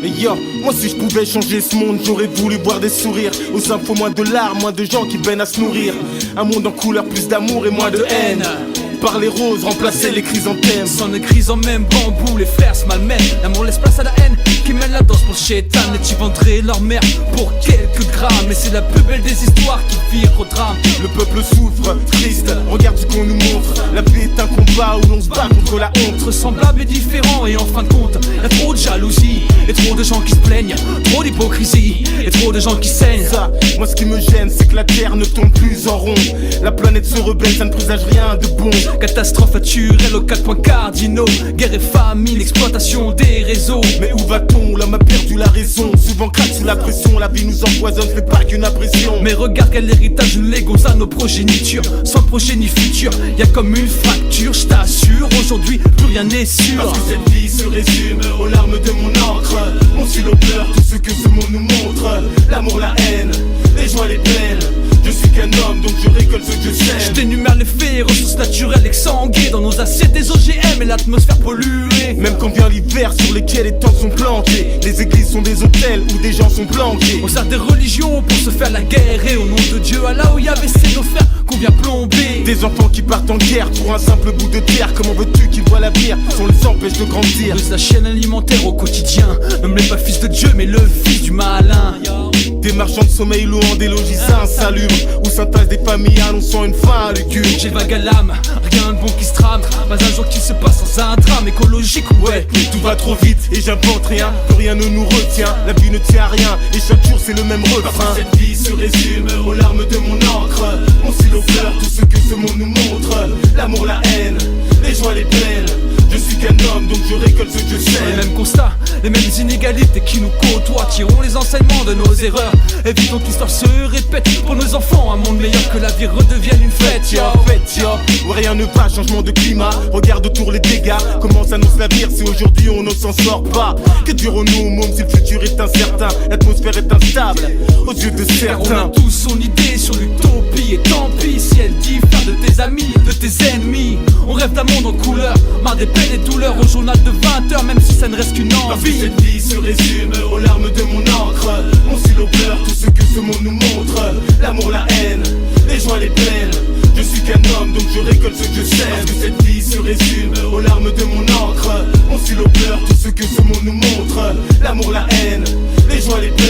Et yo, moi si je pouvais changer ce monde, j'aurais voulu boire des sourires. Aux infos, moins de larmes, moins de gens qui peinent à se nourrir. Un monde en couleur, plus d'amour et moins de haine. Par les roses, remplacer les chrysanthèmes. Sans les chrysanthèmes, bambou, les frères se malmènent. L'amour laisse place à la haine qui mène la danse pour le chétan. Et tu vendrais leur mère pour quelques grammes. Et c'est la plus belle des histoires qui vire au drame. Le peuple souffre, triste, regarde ce qu'on nous montre. La vie est un combat où l'on se bat contre la honte. Entre semblables et différents, et en fin de compte, y'a trop de jalousie, et trop de gens qui se plaignent, trop d'hypocrisie, et trop de gens qui saignent. Ça, moi ce qui me gêne, c'est que la terre ne tourne plus en rond. La planète se rebelle, ça ne présage rien de bon. Catastrophe naturelle aux 4 points cardinaux. Guerre et famine, exploitation des réseaux. Mais où va-t-on? L'homme a perdu la raison. Souvent craque sous la pression, la vie nous empoisonne, c'est pas qu'une impression. Mais regarde quel héritage nous léguons à nos progénitures. Sans progénie future, y'a comme une fracture, je t'assure. Aujourd'hui, plus rien n'est sûr. Parce que cette vie se résume aux larmes de mon encre. Mon stylo pleure tout ce que ce monde nous montre. L'amour, la haine, les joies, les peines. Je suis qu'un homme, donc je récolte ce que je sème. Je t'énumère les faits, ressources naturelles exsanguées. Dans nos assiettes des OGM et l'atmosphère polluée. Même quand vient l'hiver sur lesquels les tentes sont plantées. Les églises sont des hôtels où des gens sont planqués. On sert des religions pour se faire la guerre. Et au nom de Dieu, à là où y avait ces nos frères qu'on vient plomber. Des enfants qui partent en guerre pour un simple bout de terre. Comment veux-tu qu'ils voient l'avenir? On les empêche de grandir. De la chaîne alimentaire au quotidien. Nomme-les pas fils de Dieu mais le fils du malin. Des marchands de sommeil louant des logis insalubres, où s'entassent des familles annonçant une fin lugubre. J'ai vague à l'âme, rien de bon qui se trame. Pas un jour qui se passe sans un drame écologique, ouais. Tout va trop vite et j'invente rien, que rien ne nous retient. La vie ne tient à rien et chaque jour c'est le même refrain. Parce que cette vie se résume aux larmes de mon encre. Mon stylo pleure tout ce que ce monde nous montre. L'amour, la haine, les joies, les peines. Je suis qu'un homme donc je récolte ce que je sais. Les mêmes constats, les mêmes inégalités qui nous côtoient. Tirons les enseignements de nos erreurs. Évitons que l'histoire se répète. Pour nos enfants, un monde meilleur, que la vie redevienne une fête, yo. Où rien ne va, changement de climat. Regarde autour les dégâts, comment s'annonce l'avenir si aujourd'hui on ne s'en sort pas. Que dirons-nous, môme, si le futur est incertain? L'atmosphère est instable aux yeux de Car on certains. a tous son idée sur l'utopie. Et tant pis si elle diffère de tes amis, de tes ennemis. On rêve d'un monde en couleur, marre des peines et douleurs. Au journal de 20h, même si ça ne reste qu'une Parce que envie. cette vie se résume aux larmes de mon encre. Mon stylo pleure tout ce que ce monde nous montre. L'amour, la haine, les joies, les peines. Je suis qu'un homme donc je récolte ce que je sème. Parce que cette vie se résume aux larmes de mon encre. Mon stylo pleure tout ce que ce monde nous montre. L'amour, la haine, les joies, les peines. Je suis qu'un homme donc je récolte ce que je sème. L'amour, la haine, les joies, les peines. Je suis qu'un homme donc je récolte ce que je sème. Mon stylo pleure tout ce que ce monde nous montre. L'amour, la haine, les joies, les peines. Je suis qu'un homme donc je récolte ce que je sème. Parce que cette vie se résume aux larmes de mon encre. Mon stylo pleure tout ce que ce monde nous montre. L'amour, la haine, les joies, les peines.